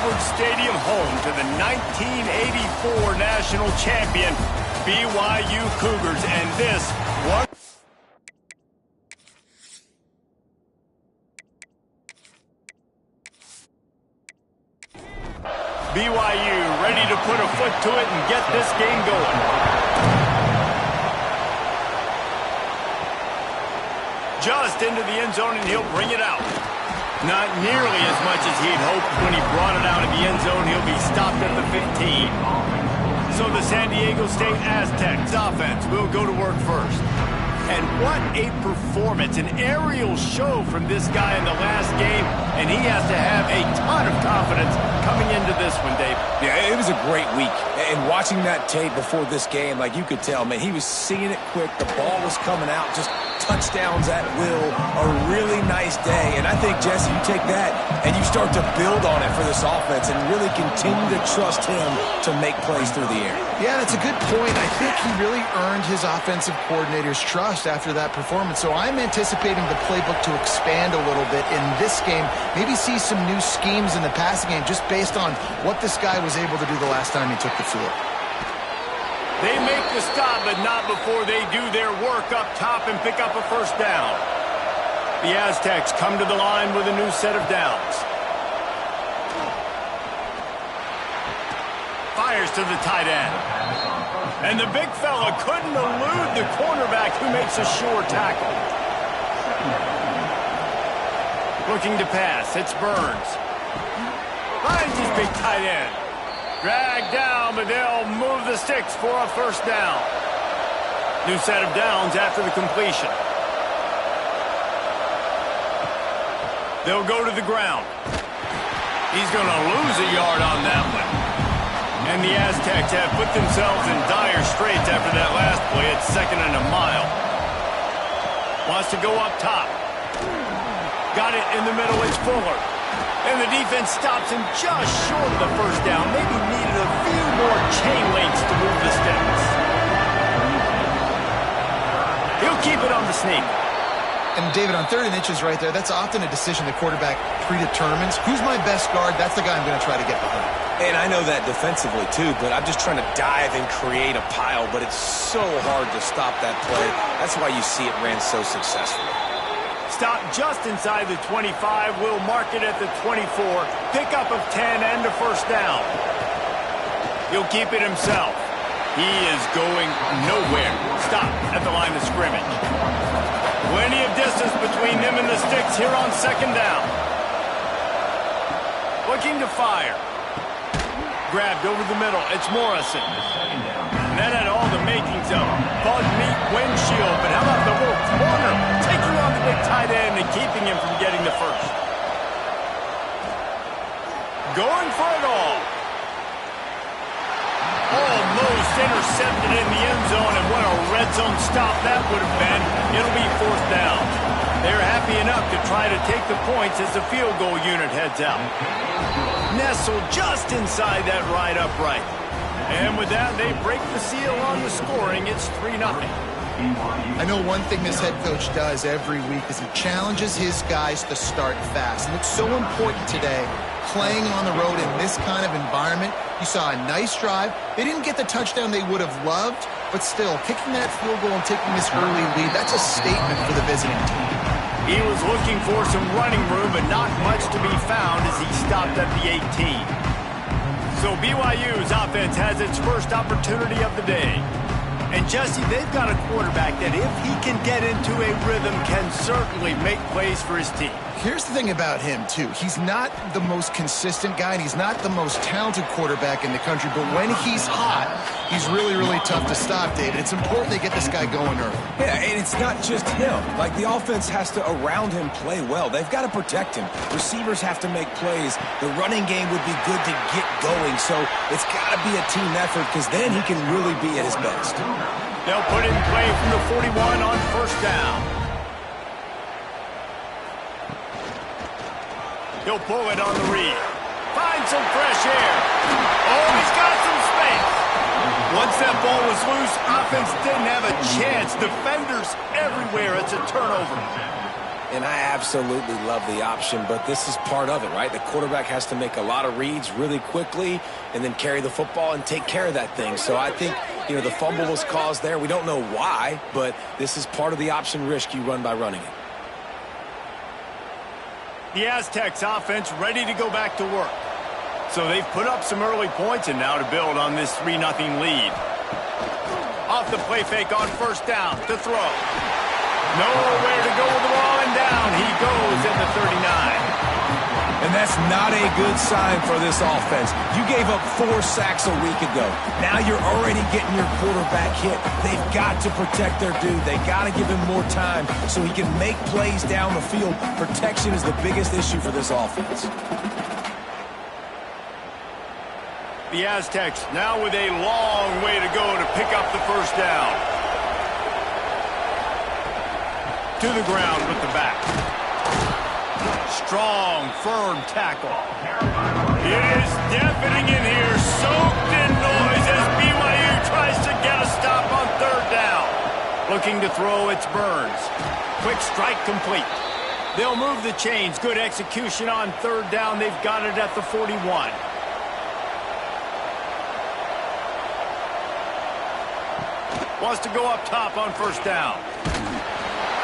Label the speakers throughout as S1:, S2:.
S1: Edwards Stadium, home to the 1984 national champion BYU Cougars, and this one. BYU ready to put a foot to it and get this game going. Just into the end zone, and he'll bring it out. Not nearly as much as he'd hoped when he brought it out of the end zone. He'll be stopped at the 15. So the San Diego State Aztecs offense will go to work first. And what a performance, an aerial show from this guy in the last game, and he has to have a ton of confidence coming into this one, Dave.
S2: Yeah, it was a great week. And watching that tape before this game, like you could tell, man, he was seeing it quick. The ball was coming out, just touchdowns at will. A really nice day. And I think, Jesse, you take that and you start to build on it for this offense and really continue to trust him to make plays through the air.
S3: Yeah, that's a good point. I think he really earned his offensive coordinator's trust after that performance. So I'm anticipating the playbook to expand a little bit in this game. Maybe see some new schemes in the passing game just based on what this guy was able to do the last time he took the field.
S1: They make the stop, but not before they do their work up top and pick up a first down. The Aztecs come to the line with a new set of downs. Fires to the tight end. And the big fella couldn't elude the cornerback who makes a sure tackle. Looking to pass, it's Burns. Finds his big tight end. Dragged down, but they'll move the sticks for a first down. New set of downs after the completion. They'll go to the ground. He's going to lose a yard on that one. And the Aztecs have put themselves in dire straits after that last play. It's 2nd and a mile. Wants to go up top. Got it in the middle. It's Fuller. And the defense stops him just short of the first down. Maybe needed a few more chain links to move the sticks. He'll keep it on the sneak.
S3: And, David, on 3rd and inches right there, that's often a decision the quarterback predetermines. Who's my best guard? That's the guy I'm going to try to get behind.
S2: And I know that defensively, too, but I'm just trying to dive and create a pile, but it's so hard to stop that play. That's why you see it ran so successfully.
S1: Stop just inside the 25. We'll mark it at the 24. Pickup of 10 and a first down. He'll keep it himself. He is going nowhere. Stop at the line of scrimmage. Plenty of distance between them and the sticks here on 2nd down. Looking to fire. Grabbed over the middle. It's Morrison. And that had all the makings of bug meat windshield. But how about the little corner taking on the big tight end and keeping him from getting the first? Going for it all. Almost intercepted in the end zone, and what a red zone stop that would have been. It'll be 4th down. They're happy enough to try to take the points as the field goal unit heads out. Nestled just inside that right upright. And with that, they break the seal on the scoring. It's 3-0.
S3: I know one thing this head coach does every week is he challenges his guys to start fast. And it's so important today, playing on the road in this kind of environment. You saw a nice drive. They didn't get the touchdown they would have loved, but still, kicking that field goal and taking this early lead, that's a statement for the visiting team.
S1: He was looking for some running room, but not much to be found as he stopped at the 18. So BYU's offense has its first opportunity of the day. And, Jesse, they've got a quarterback that, if he can get into a rhythm, can certainly make plays for his team.
S3: Here's the thing about him, too. He's not the most consistent guy, and he's not the most talented quarterback in the country. But when he's hot, he's really, really tough to stop, David. It's important they get this guy going early.
S2: Yeah, and it's not just him. Like, the offense has to, around him, play well. They've got to protect him. Receivers have to make plays. The running game would be good to get going. So it's got to be a team effort, because then he can really be at his best.
S1: They'll put in play from the 41 on first down. He'll pull it on the read. Find some fresh air. Oh, he's got some space. Once that ball was loose, offense didn't have a chance. Defenders everywhere. It's a turnover.
S2: And I absolutely love the option, but this is part of it, right? The quarterback has to make a lot of reads really quickly and then carry the football and take care of that thing. So I think, the fumble was caused there. We don't know why, but this is part of the option risk you run by running it.
S1: The Aztecs offense ready to go back to work. So they've put up some early points and now to build on this 3-0 lead. Off the play fake on first down to throw. Nowhere to go with the ball, and down he goes at the 39.
S2: And that's not a good sign for this offense. You gave up 4 sacks a week ago. Now you're already getting your quarterback hit. They've got to protect their dude. They got to give him more time so he can make plays down the field. Protection is the biggest issue for this offense.
S1: The Aztecs now with a long way to go to pick up the first down. To the ground with the back. Strong, firm tackle. It is deafening in here, soaked in noise as BYU tries to get a stop on third down. Looking to throw, it's Burns. Quick strike complete. They'll move the chains. Good execution on third down. They've got it at the 41. Wants to go up top on first down.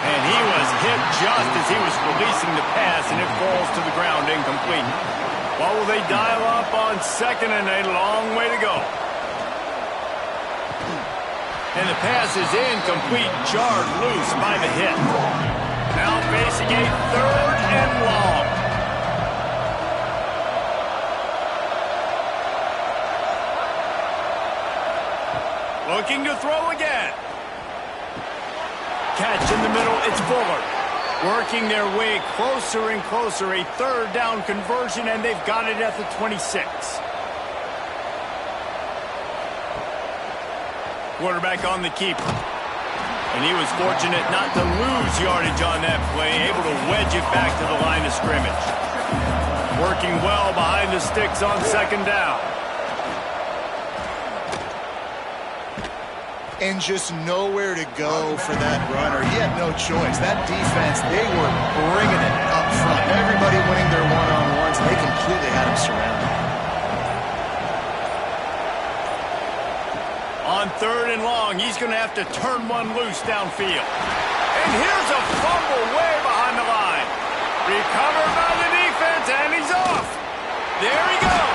S1: And he was hit just as he was releasing the pass, and it falls to the ground incomplete. What will they dial up on second and a long way to go? And the pass is incomplete, jarred loose by the hit. Now facing a third and long. Looking to throw again. Catch in the middle, it's Fuller. Working their way closer and closer. A third down conversion, and they've got it at the 26. Quarterback on the keeper. And he was fortunate not to lose yardage on that play, able to wedge it back to the line of scrimmage. Working well behind the sticks on second down.
S3: And just nowhere to go for that runner. He had no choice. That defense, they were bringing it up front. Everybody winning their one-on-ones, and they completely had him surrounded.
S1: On third and long, he's going to have to turn one loose downfield. And here's a fumble way behind the line. Recovered by the defense, and he's off. There he goes.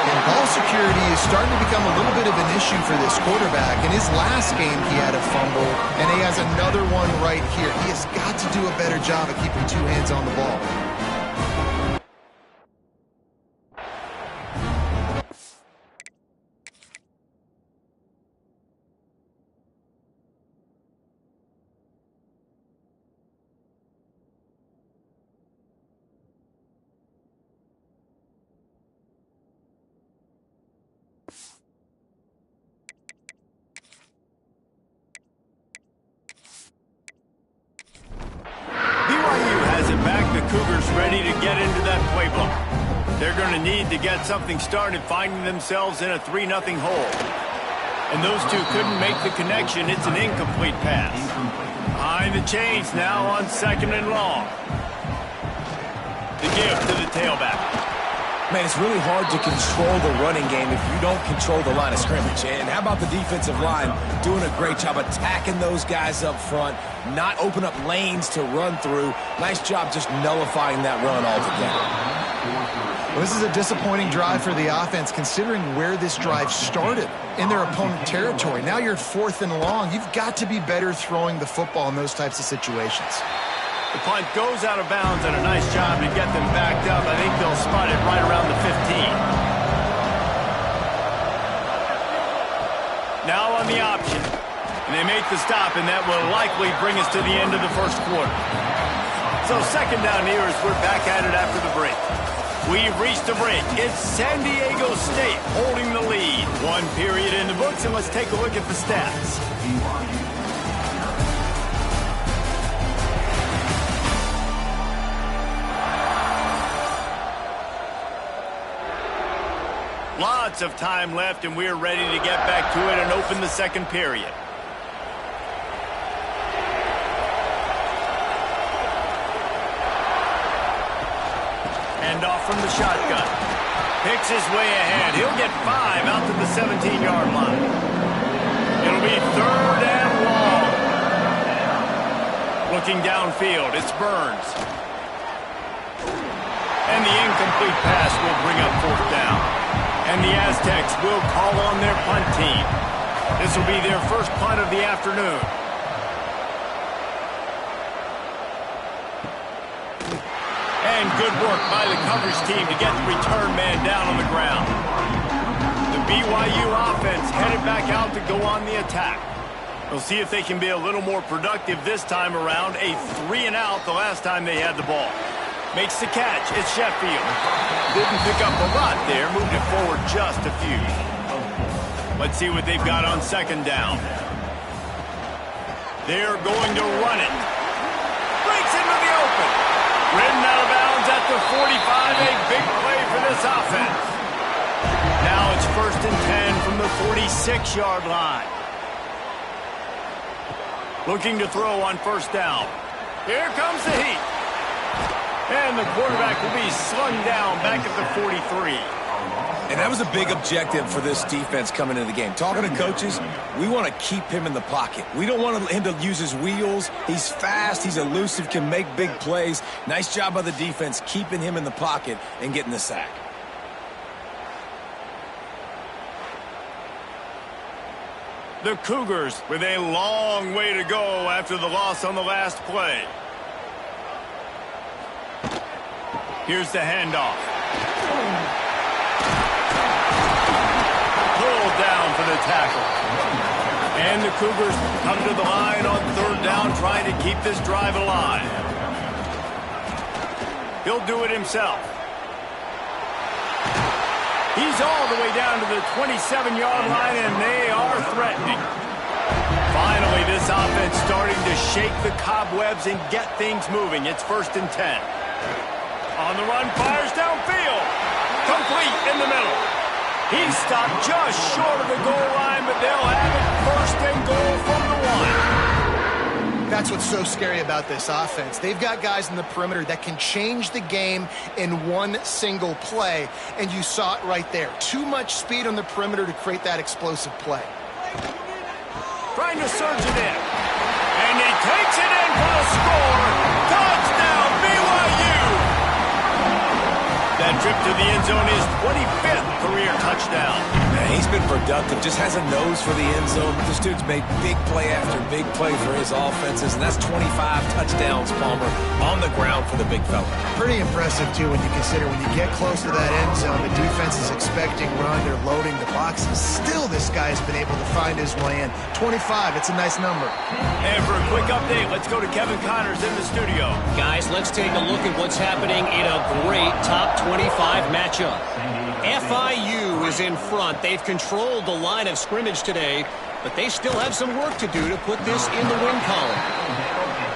S3: And ball security is starting to become a little bit of an issue for this quarterback. In his last game, he had a fumble, and he has another one right here. He has got to do a better job of keeping 2 hands on the ball.
S1: Cougars ready to get into that playbook. They're going to need to get something started, finding themselves in a 3-0 hole. And those two couldn't make the connection. It's an incomplete pass. Behind the chains now on second and long. The give to the tailback.
S2: Man, it's really hard to control the running game if you don't control the line of scrimmage. And how about the defensive line doing a great job attacking those guys up front, not open up lanes to run through. Nice job just nullifying that run altogether.
S3: Well, this is a disappointing drive for the offense considering where this drive started, in their opponent territory. Now you're at 4th and long. You've got to be better throwing the football in those types of situations.
S1: The punt goes out of bounds, and a nice job to get them backed up. I think they'll spot it right around the 15. Now on the option. And they make the stop, and that will likely bring us to the end of the first quarter. So second down here as we're back at it after the break. We've reached a break. It's San Diego State holding the lead. 1 period in the books, and let's take a look at the stats. Lots of time left, and we're ready to get back to it and open the second period. Hand off from the shotgun. Picks his way ahead. He'll get 5 out to the 17-yard line. It'll be 3rd and long. Looking downfield, it's Burns. And the incomplete pass will bring up 4th down. And the Aztecs will call on their punt team. This will be their first punt of the afternoon. And good work by the coverage team to get the return man down on the ground. The BYU offense headed back out to go on the attack. We'll see if they can be a little more productive this time around. A 3-and-out the last time they had the ball. Makes the catch. It's Sheffield. Didn't pick up a lot there. Moved it forward just a few. Let's see what they've got on 2nd down. They're going to run it. Breaks into the open. Ridden out of bounds at the 45. A big play for this offense. Now it's 1st and 10 from the 46-yard line. Looking to throw on 1st down. Here comes the heat. And the quarterback will be slung down back at the 43.
S2: And that was a big objective for this defense coming into the game. Talking to coaches, we want to keep him in the pocket. We don't want him to use his wheels. He's fast, he's elusive, can make big plays. Nice job by the defense keeping him in the pocket and getting the sack.
S1: The Cougars with a long way to go after the loss on the last play. Here's the handoff. Pulled down for the tackle. And the Cougars come to the line on 3rd down, trying to keep this drive alive. He'll do it himself. He's all the way down to the 27-yard line, and they are threatening. Finally, this offense starting to shake the cobwebs and get things moving. It's 1st and 10. On the run, fires downfield. Complete in the middle. He's stopped just short of the goal line, but they'll have it 1st and goal from the 1.
S3: That's what's so scary about this offense. They've got guys in the perimeter that can change the game in one single play, and you saw it right there. Too much speed on the perimeter to create that explosive play.
S1: Trying to surge it in. And he takes it in for the score. Touchdown, BYU! That trip to the end zone is 25th career touchdown.
S2: Man, he's been productive, just has a nose for the end zone. This dude's made big play after big play for his offenses, and that's 25 touchdowns, Palmer, on the ground for the big fella.
S3: Pretty impressive, too, when you consider when you get close to that end zone, the defense is expecting run, they're loading the boxes. Still, this guy's been able to find his way in. 25, it's a nice number.
S1: And for a quick update, let's go to Kevin Connors in the studio.
S4: Guys, let's take a look at what's happening in a great top 25 matchup. FIU is in front. They've controlled the line of scrimmage today, but they still have some work to do to put this in the win column.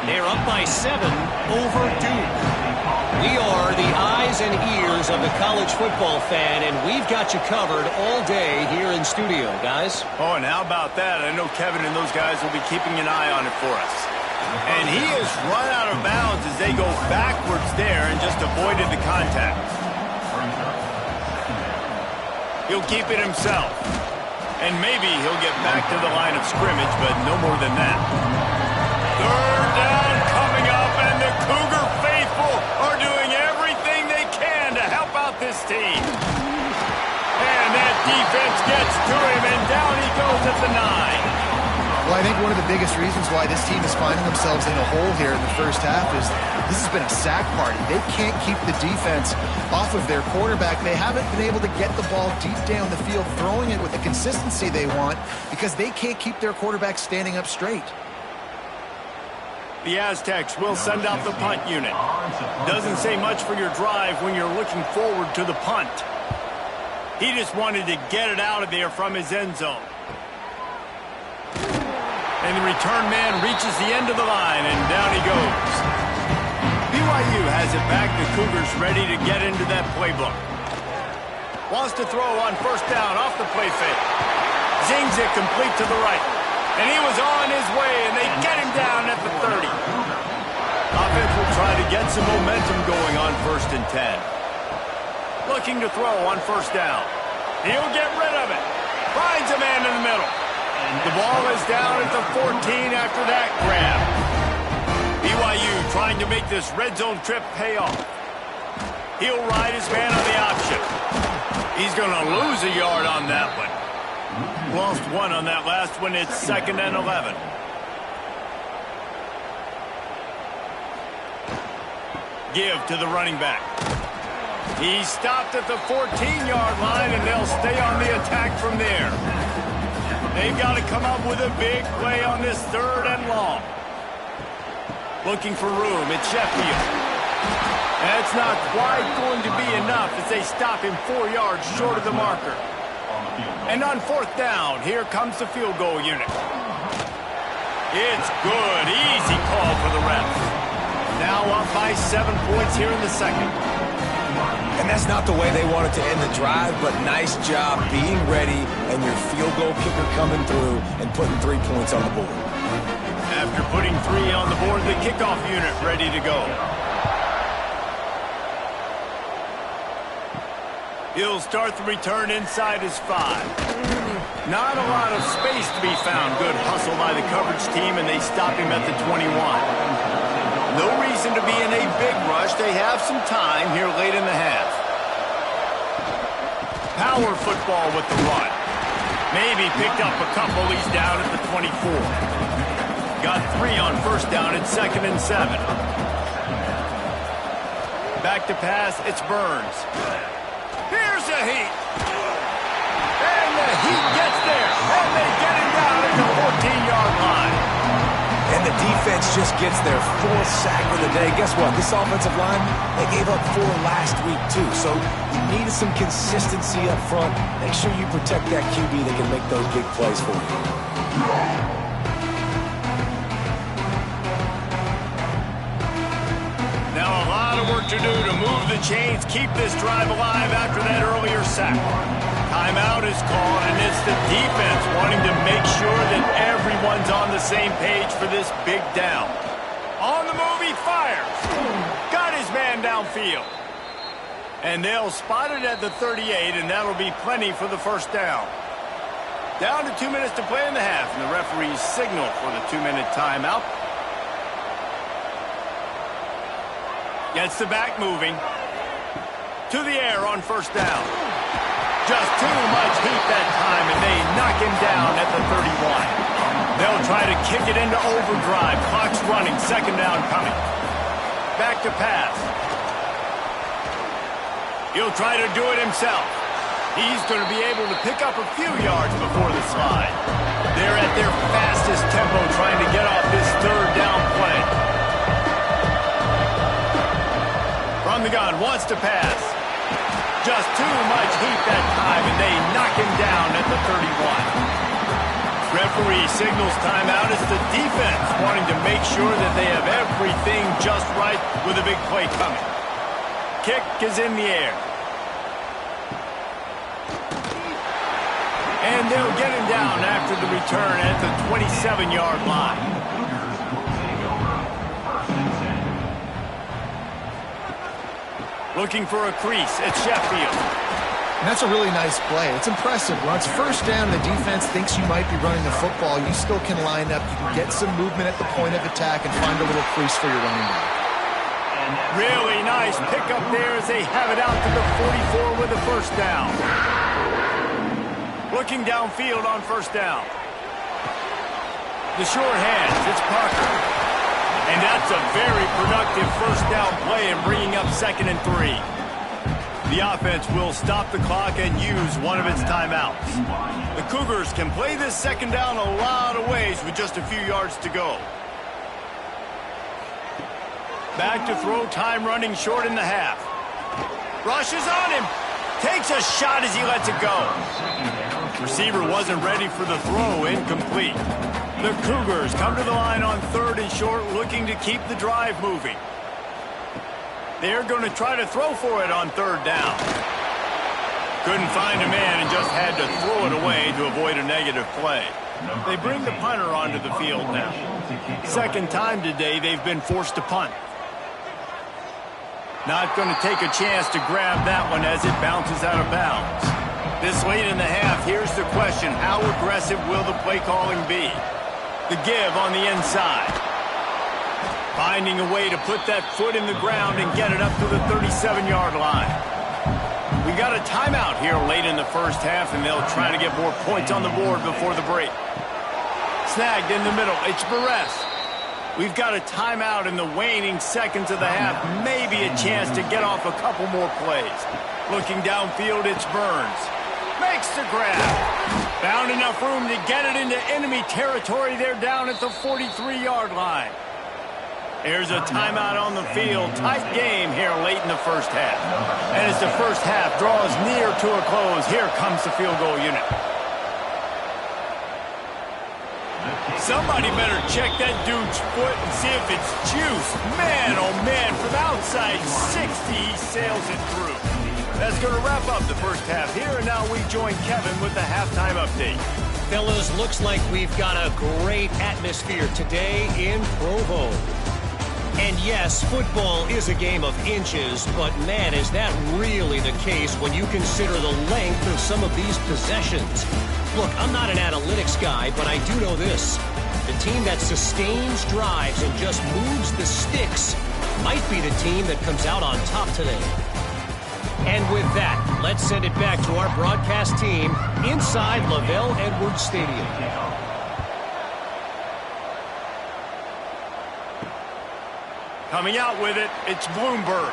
S4: They're up by 7 over Duke. We are the eyes and ears of the college football fan, and we've got you covered all day here in studio, guys.
S1: Oh, and how about that? I know Kevin and those guys will be keeping an eye on it for us. And he has run out of bounds as they go backwards there and just avoided the contact. He'll keep it himself. And maybe he'll get back to the line of scrimmage, but no more than that. 3rd down coming up, and the Cougar faithful are doing everything they can to help out this team. And that defense gets to him, and down he goes at the 9.
S3: Well, I think one of the biggest reasons why this team is finding themselves in a hole here in the first half is this has been a sack party. They can't keep the defense off of their quarterback. They haven't been able to get the ball deep down the field, throwing it with the consistency they want because they can't keep their quarterback standing up straight.
S1: The Aztecs will send out the punt unit. Doesn't say much for your drive when you're looking forward to the punt. He just wanted to get it out of there from his end zone. And the return man reaches the end of the line, and down he goes. BYU has it back. The Cougars ready to get into that playbook. Wants to throw on 1st down off the play fake. Zings it complete to the right. And he was on his way, and they get him down at the 30. Offense will try to get some momentum going on 1st and 10. Looking to throw on first down. He'll get rid of it. Finds a man in the middle. The ball is down at the 14 after that grab. BYU trying to make this red zone trip pay off. He'll ride his man on the option. He's going to lose a yard on that one. Lost one on that last one. It's 2nd and 11. Give to the running back. He stopped at the 14-yard line, and they'll stay on the attack from there. They've got to come up with a big play on this 3rd and long. Looking for room. It's Sheffield. That's not quite going to be enough as they stop him 4 yards short of the marker. And on 4th down, here comes the field goal unit. It's good. Easy call for the refs. Now up by 7 points here in the 2nd.
S2: And that's not the way they wanted to end the drive, but nice job being ready and your field goal kicker coming through and putting 3 points on the board.
S1: After putting 3 on the board, the kickoff unit ready to go. He'll start the return inside his 5. Not a lot of space to be found. Good hustle by the coverage team, and they stop him at the 21. No reason to be in a big rush. They have some time here late in the half. Power football with the run. Maybe picked up a couple. He's down at the 24. Got 3 on first down. It's 2nd and 7. Back to pass. It's Burns. Here's the heat. And the heat gets there. And they get him down at the 14-yard line.
S2: And the defense just gets their 4th sack of the day. Guess what? This offensive line, they gave up 4 last week too. So you needed some consistency up front. Make sure you protect that QB that can make those big plays for you.
S1: Now a lot of work to do to move the chains, keep this drive alive after that earlier sack. Timeout is called, and it's the defense wanting to make sure that everyone's on the same page for this big down. On the move, he fires. Got his man downfield. And they'll spot it at the 38, and that'll be plenty for the first down. Down to 2 minutes to play in the half, and the referees signal for the 2-minute timeout. Gets the back moving. To the air on first down. Just too much heat that time, and they knock him down at the 31. They'll try to kick it into overdrive. Clock's running. 2nd down coming. Back to pass. He'll try to do it himself. He's going to be able to pick up a few yards before the slide. They're at their fastest tempo trying to get off this 3rd down play. From the gun, wants to pass. Just too much heat that time, and they knock him down at the 31. Referee signals timeout. It's the defense wanting to make sure that they have everything just right with a big play coming. Kick is in the air. And they'll get him down after the return at the 27-yard line. Looking for a crease at Sheffield.
S3: And that's a really nice play. It's impressive. When it's first down, the defense thinks you might be running the football. You still can line up. You can get some movement at the point of attack and find a little crease for your running back.
S1: Really nice pickup there as they have it out to the 44 with the first down. Looking downfield on first down. The short hands, it's Parker. And that's a very productive first down play in bringing up 2nd and 3. The offense will stop the clock and use one of its timeouts. The Cougars can play this 2nd down a lot of ways with just a few yards to go. Back to throw, time running short in the half. Rushes on him. Takes a shot as he lets it go. Receiver wasn't ready for the throw, incomplete. The Cougars come to the line on 3rd and short, looking to keep the drive moving. They're going to try to throw for it on 3rd down. Couldn't find a man and just had to throw it away to avoid a negative play. They bring the punter onto the field now. 2nd time today they've been forced to punt. Not going to take a chance to grab that one as it bounces out of bounds. This late in the half, here's the question. How aggressive will the play calling be? The give on the inside. Finding a way to put that foot in the ground and get it up to the 37-yard line. We got a timeout here late in the first half, and they'll try to get more points on the board before the break. Snagged in the middle. It's Barres. We've got a timeout in the waning seconds of the half. Maybe a chance to get off a couple more plays. Looking downfield, it's Burns. Makes the grab. Found enough room to get it into enemy territory. They're down at the 43-yard line. Here's a timeout on the field. Tight game here late in the first half. And as the first half draws near to a close, here comes the field goal unit. Somebody better check that dude's foot and see if it's juice. Man, oh man, from outside 60, he sails it through. That's going to wrap up the first half here, and now we join Kevin with the halftime update.
S4: Fellas, looks like we've got a great atmosphere today in Provo. And yes, football is a game of inches, but man, is that really the case when you consider the length of some of these possessions. Look, I'm not an analytics guy, but I do know this. The team that sustains drives and just moves the sticks might be the team that comes out on top today. And with that, let's send it back to our broadcast team inside Lavelle Edwards Stadium.
S1: Coming out with it, it's Bloomberg.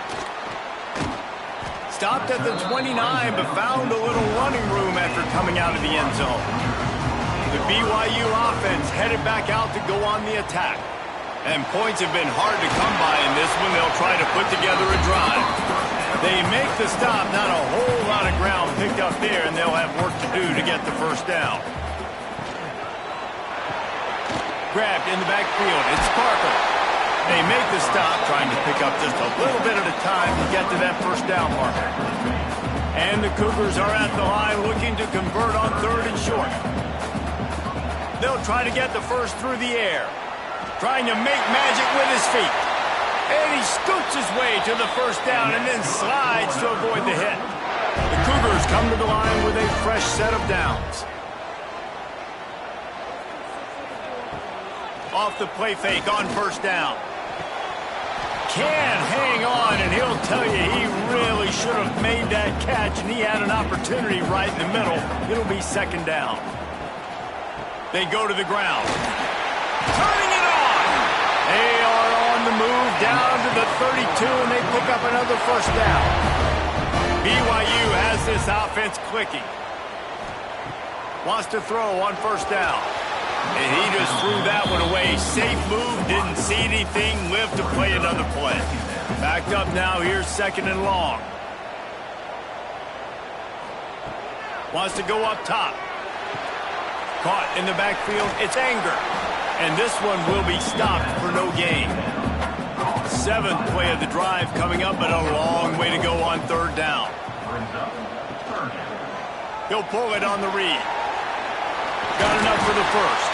S1: Stopped at the 29, but found a little running room after coming out of the end zone. The BYU offense headed back out to go on the attack. And points have been hard to come by in this one. They'll try to put together a drive. They make the stop, not a whole lot of ground picked up there, and they'll have work to do to get the first down. Grabbed in the backfield, it's Parker. They make the stop, trying to pick up just a little bit at a time to get to that first down marker. And the Cougars are at the line looking to convert on 3rd and short. They'll try to get the first through the air. Trying to make magic with his feet. And he scoots his way to the first down and then slides to avoid the hit. The Cougars come to the line with a fresh set of downs. Off the play fake on first down. Can hang on, and he'll tell you he really should have made that catch, and he had an opportunity right in the middle. It'll be second down. They go to the ground. Turning it on! They are on the move down to the 32, and they pick up another first down. BYU has this offense clicking. Wants to throw on first down. And he just threw that one away. Safe move, didn't see anything, lived to play another play. Backed up now, here's 2nd and long. Wants to go up top. Caught in the backfield, it's Anger. And this one will be stopped for no gain. 7th play of the drive coming up, but a long way to go on 3rd down. He'll pull it on the read. Got enough for the first.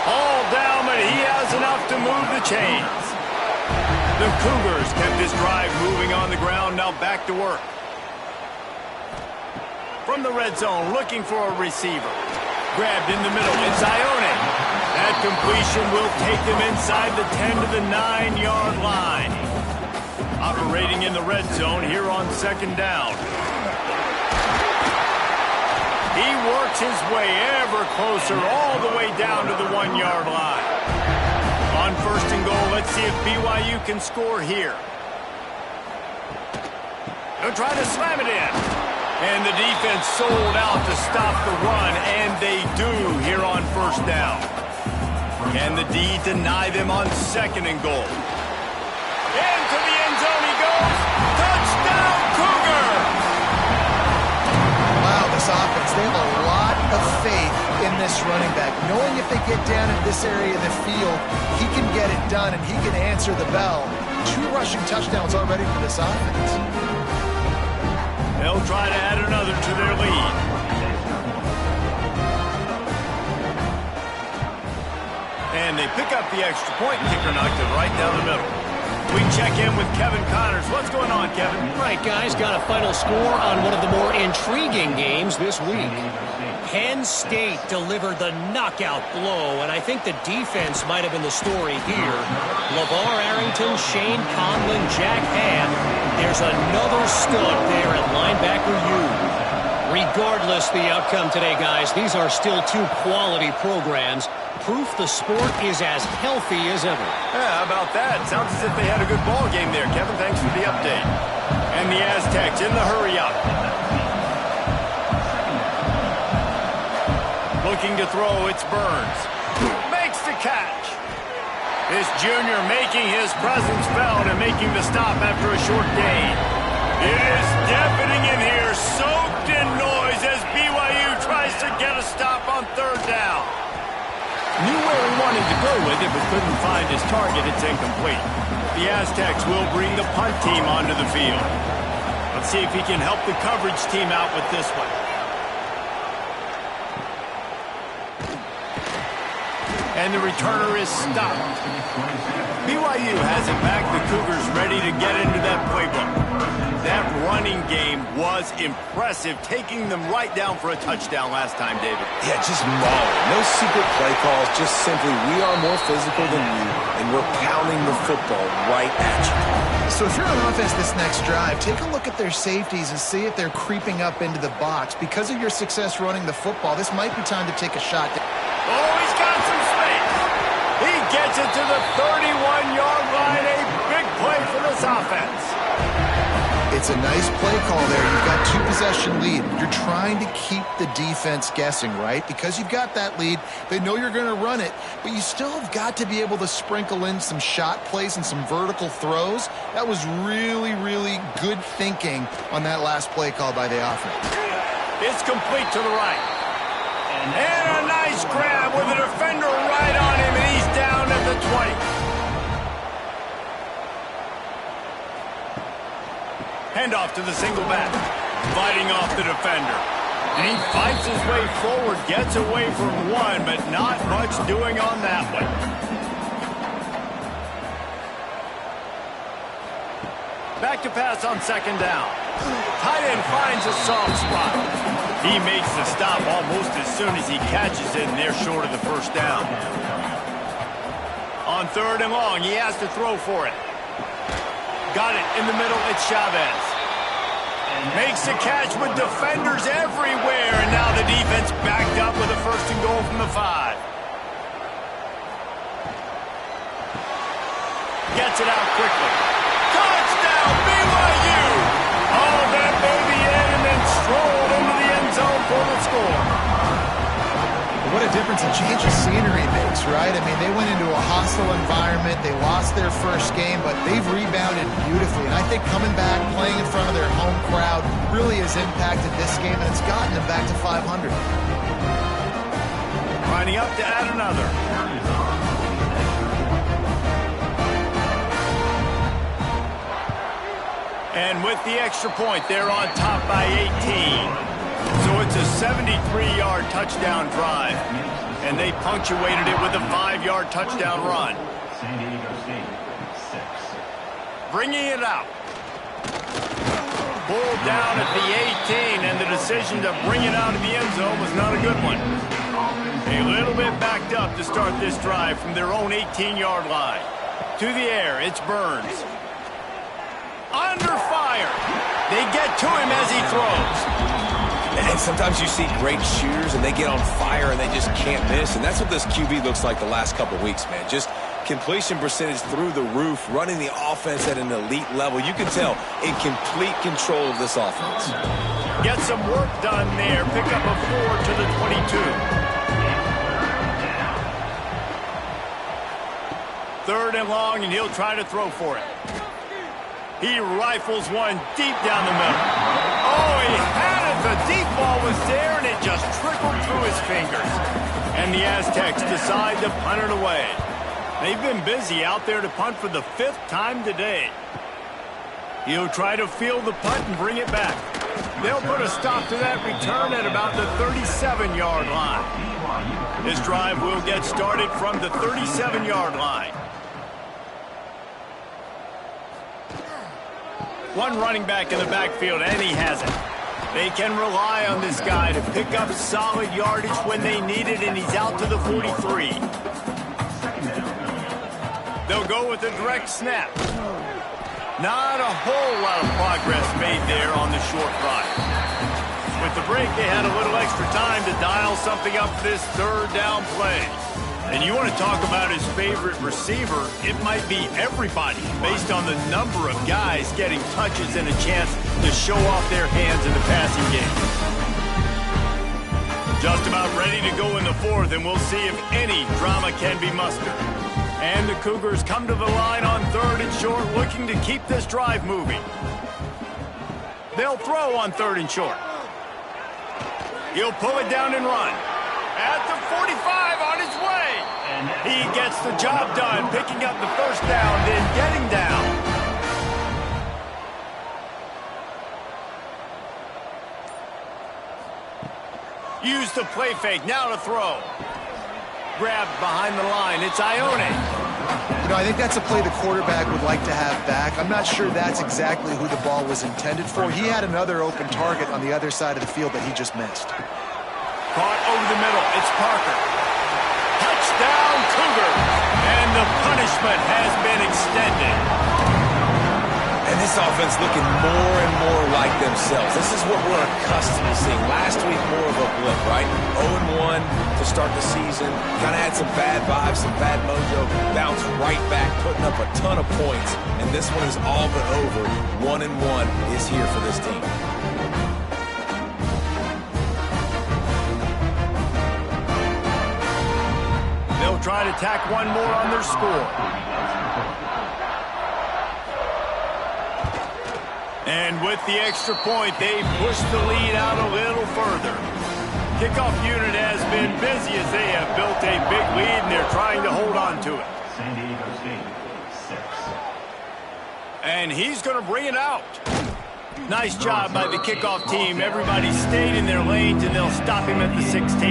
S1: All down, but he has enough to move the chains. The Cougars kept this drive moving on the ground, now back to work. From the red zone, looking for a receiver. Grabbed in the middle, it's Ione. That completion will take them inside the 10 to the 9-yard line. Operating in the red zone here on 2nd down. He works his way ever closer all the way down to the 1-yard line. On 1st and goal, let's see if BYU can score here. They'll try to slam it in. And the defense sold out to stop the run, and they do here on 1st down. Can the D deny them on 2nd and goal? Into the end zone he goes. Touchdown, Cougars!
S3: Wow, this offense, they have a lot of faith in this running back. Knowing if they get down in this area of the field, he can get it done and he can answer the bell. 2 rushing touchdowns already for this offense.
S1: They'll try to add another to their lead. And they pick up the extra point. Kicker knocked it right down the middle. We check in with Kevin Connors. What's going on, Kevin?
S4: Right, guys, got a final score on one of the more intriguing games this week. Penn State delivered the knockout blow, and I think the defense might have been the story here. LeVar Arrington, Shane Conlon, Jack Ham. There's another stud there at linebacker U. Regardless the outcome today, guys, these are still two quality programs. Proof the sport is as healthy as ever.
S1: Yeah, how about that? Sounds as if they had a good ball game there, Kevin. Thanks for the update. And the Aztecs in the hurry-up. Looking to throw, it's Burns. Makes the catch. This junior making his presence felt and making the stop after a short gain. It is deafening in here, soaked in noise as BYU tries to get a stop on third down. Knew where he wanted to go with it, but couldn't find his target. It's incomplete. The Aztecs will bring the punt team onto the field. Let's see if he can help the coverage team out with this one. And the returner is stopped. BYU has it back. The Cougars ready to get into that playbook. That running game was impressive, taking them right down for a touchdown last time, David.
S2: Yeah, just mauling. No secret play calls, just simply we are more physical than you, and we're pounding the football right at you.
S3: So if you're on offense this next drive, take a look at their safeties and see if they're creeping up into the box. Because of your success running the football, this might be time to take a shot.
S1: Oh, he's got some space. He gets it to the 31-yard line. A big play for this offense.
S3: It's a nice play call there. You've got two-possession lead. You're trying to keep the defense guessing, right? Because you've got that lead, they know you're going to run it, but you still have got to be able to sprinkle in some shot plays and some vertical throws. That was really, really good thinking on that last play call by the offense.
S1: It's complete to the right. And a nice grab with a defender right on him, and he's down at the 20. Handoff to the single back, fighting off the defender. And he fights his way forward, gets away from one, but not much doing on that one. Back to pass on second down. Tight end finds a soft spot. He makes the stop almost as soon as he catches it, and they're short of the first down. On third and long, he has to throw for it. Got it in the middle, it's Chavez. Makes the catch with defenders everywhere, and now the defense backed up with a first and goal from the 5. Gets it out quickly. Touchdown, BYU! All that baby in and then strolled into the end zone for the score.
S3: What a difference a change of scenery makes, right? I mean, they went into a hostile environment. They lost their first game, but they've rebounded beautifully. And I think coming back, playing in front of their home crowd really has impacted this game, and it's gotten them back to 500.
S1: Lining up to add another. And with the extra point, they're on top by 18. So it's a 73-yard touchdown drive, and they punctuated it with a 5-yard touchdown run. Bringing it out. Pulled down at the 18, and the decision to bring it out of the end zone was not a good one. A little bit backed up to start this drive from their own 18-yard line. To the air, it's Burns. Under fire. They get to him as he throws.
S2: And sometimes you see great shooters, and they get on fire, and they just can't miss. And that's what this QB looks like the last couple weeks, man. Just completion percentage through the roof, running the offense at an elite level. You can tell in complete control of this offense.
S1: Get some work done there. Pick up a 4 to the 22. Third and long, and he'll try to throw for it. He rifles one deep down the middle. Oh, he had it. The deep ball was there, and it just trickled through his fingers. And the Aztecs decide to punt it away. They've been busy out there to punt for the 5th time today. He'll try to field the punt and bring it back. They'll put a stop to that return at about the 37-yard line. This drive will get started from the 37-yard line. One running back in the backfield, and he has it. They can rely on this guy to pick up solid yardage when they need it, and he's out to the 43. They'll go with a direct snap. Not a whole lot of progress made there on the short run. With the break, they had a little extra time to dial something up for this third down play. And you want to talk about his favorite receiver, it might be everybody based on the number of guys getting touches and a chance to show off their hands in the passing game. Just about ready to go in the fourth, and we'll see if any drama can be mustered. And the Cougars come to the line on third and short, looking to keep this drive moving. They'll throw on third and short. He'll pull it down and run. At the 45 on his way. He gets the job done, picking up the first down, then getting down. Use the play fake, now to throw. Grabbed behind the line, it's Ione.
S3: You know, I think that's a play the quarterback would like to have back. I'm not sure that's exactly who the ball was intended for. He had another open target on the other side of the field that he just missed.
S1: Caught over the middle, it's Parker. Touchdown, Cougar! And the punishment has been extended.
S2: And this offense looking more and more like themselves. This is what we're accustomed to seeing. Last week, more of a blip, right? 0-1 to start the season. Kind of had some bad vibes, some bad mojo. Bounced right back, putting up a ton of points. And this one is all but over. 1-1 is here for this team.
S1: They'll try to tack one more on their score. And with the extra point, they push the lead out a little further. Kickoff unit has been busy as they have built a big lead, and they're trying to hold on to it.
S5: San Diego State, 6.
S1: And he's going to bring it out. Nice job by the kickoff team. Everybody stayed in their lanes, and they'll stop him at the 16.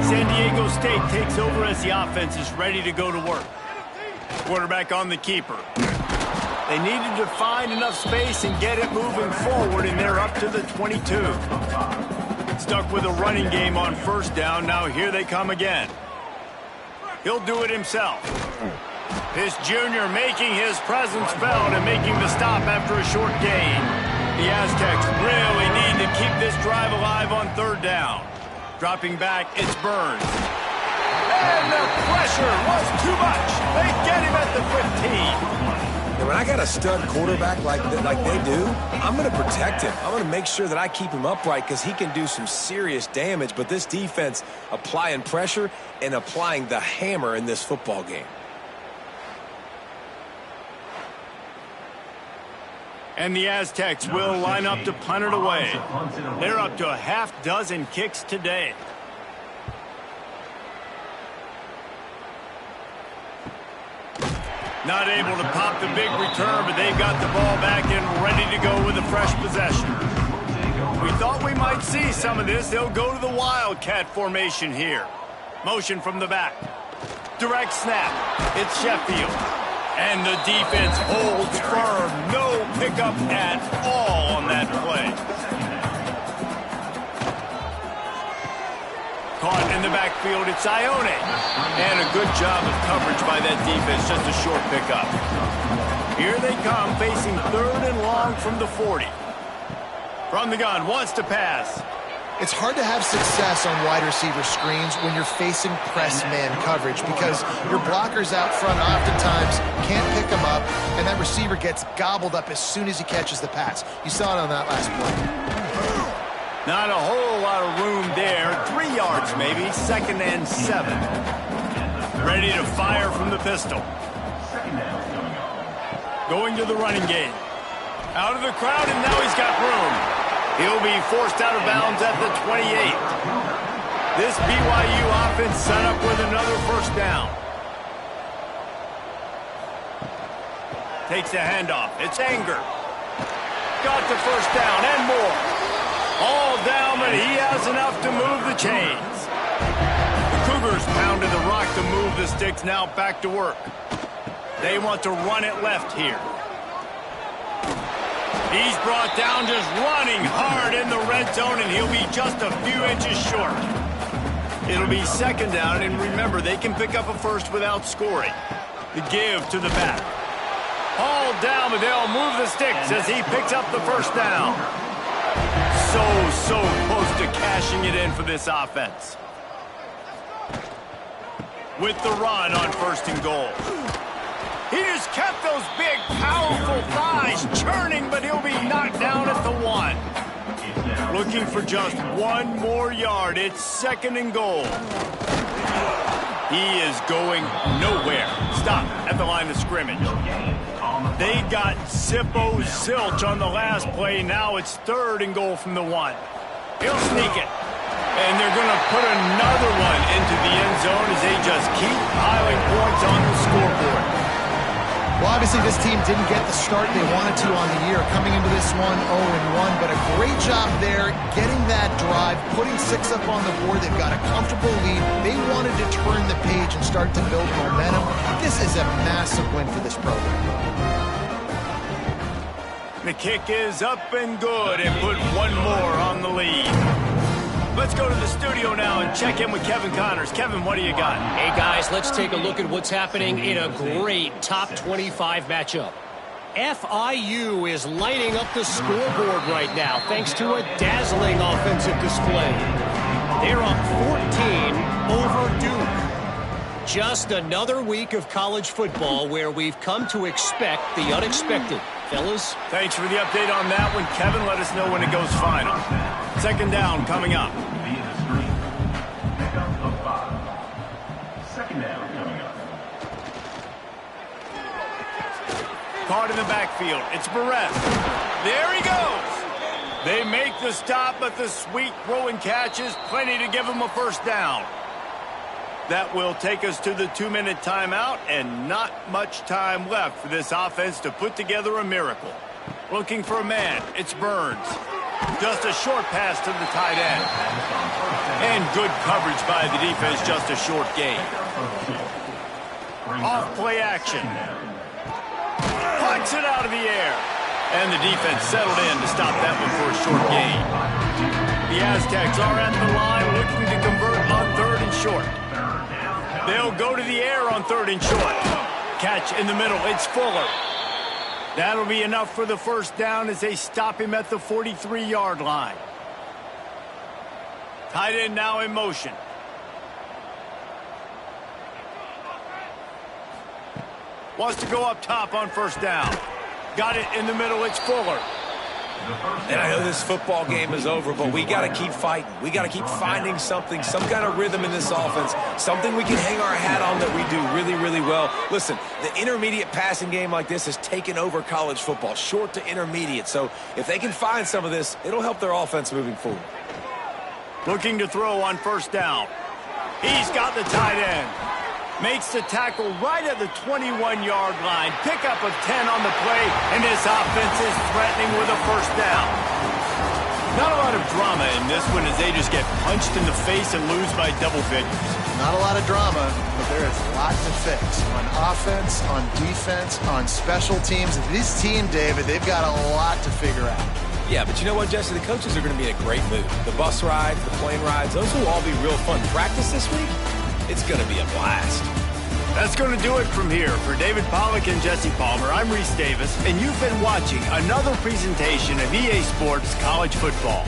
S1: San Diego State takes over as the offense is ready to go to work. Quarterback on the keeper. They needed to find enough space and get it moving forward, and they're up to the 22. Stuck with a running game on first down. Now here they come again. He'll do it himself. This junior making his presence felt and making the stop after a short gain. The Aztecs really need to keep this drive alive on third down. Dropping back, it's Burns. And the pressure was too much. They get him at the 15.
S2: And when I got a stud quarterback like they do, I'm going to protect him. I'm going to make sure that I keep him upright because he can do some serious damage. But this defense applying pressure and applying the hammer in this football game.
S1: And the Aztecs will line up to punt it away. They're up to a half dozen kicks today. Not able to pop the big return, but they've got the ball back and ready to go with a fresh possession. We thought we might see some of this. They'll go to the Wildcat formation here. Motion from the back. Direct snap. It's Sheffield. And the defense holds firm. No pickup at all on that play. Caught in the backfield, it's Ione. And a good job of coverage by that defense, just a short pickup. Here they come, facing third and long from the 40. From the gun, wants to pass.
S3: It's hard to have success on wide receiver screens when you're facing press man coverage because your blockers out front oftentimes can't pick them up, and that receiver gets gobbled up as soon as he catches the pass. You saw it on that last play.
S1: Not a whole lot of room there. 3 yards maybe, 2nd and 7. Ready to fire from the pistol. Going to the running game. Out of the crowd, and now he's got room. He'll be forced out of bounds at the 28. This BYU offense set up with another first down. Takes the handoff. It's Anger. Got the first down and more. All down, but he has enough to move the chains. The Cougars pounded the rock to move the sticks, now back to work. They want to run it left here. He's brought down just running hard in the red zone, and he'll be just a few inches short. It'll be second down, and remember, they can pick up a first without scoring. The give to the back. Hauled down, but they'll move the sticks as he picks up the first down. So close to cashing it in for this offense. With the run on first and goal. He just kept those big, powerful thighs churning, but he'll be knocked down at the 1. Looking for just 1 more yard. It's second and goal. He is going nowhere. Stop at the line of scrimmage. They got Zippo zilch on the last play. Now it's third and goal from the 1. He'll sneak it. And they're going to put another one into the end zone as they just keep piling points on the scoreboard.
S3: Well, obviously this team didn't get the start they wanted to on the year, coming into this one 0-1, but a great job there getting that drive, putting 6 up on the board. They've got a comfortable lead. They wanted to turn the page and start to build momentum. This is a massive win for this program.
S1: The kick is up and good and put 1 more on the lead. Let's go to the studio now and check in with Kevin Connors. Kevin, what do you got?
S4: Hey, guys, let's take a look at what's happening in a great top 25 matchup. FIU is lighting up the scoreboard right now thanks to a dazzling offensive display. They're up 14 over Duke. Just another week of college football where we've come to expect the unexpected. Fellas?
S1: Thanks for the update on that one, Kevin. Let us know when it goes final. Second down coming up.
S5: Second down coming up.
S1: Caught in the backfield. It's Barrett. There he goes. They make the stop, but the sweet throw and catch is plenty to give him a first down. That will take us to the 2-minute timeout, and not much time left for this offense to put together a miracle. Looking for a man. It's Burns. Just a short pass to the tight end. And good coverage by the defense, just a short gain. Off play action. Plucks it out of the air. And the defense settled in to stop that one for a short gain. The Aztecs are at the line looking to convert on third and short. They'll go to the air on third and short. Catch in the middle. It's Fuller. That'll be enough for the first down as they stop him at the 43-yard line. Tight end now in motion. Wants to go up top on first down. Got it in the middle. It's Fuller.
S2: And I know this football game is over, but we got to keep fighting. We got to keep finding something, some kind of rhythm in this offense, something we can hang our hat on that we do really, really well. Listen, the intermediate passing game like this has taken over college football, short to intermediate. So if they can find some of this, it'll help their offense moving forward.
S1: Looking to throw on first down. He's got the tight end. Makes the tackle right at the 21-yard line. Pickup of 10 on the play, and this offense is threatening with a first down. Not a lot of drama in this one as they just get punched in the face and lose by double figures.
S3: Not a lot of drama, but there is a lot to fix. On offense, on defense, on special teams. This team, David, they've got a lot to figure out.
S2: Yeah, but you know what, Jesse? The coaches are going to be in a great mood. The bus rides, the plane rides, those will all be real fun. Practice this week? It's going to be a blast.
S1: That's going to do it from here. For David Pollack and Jesse Palmer, I'm Reese Davis, and you've been watching another presentation of EA Sports College Football.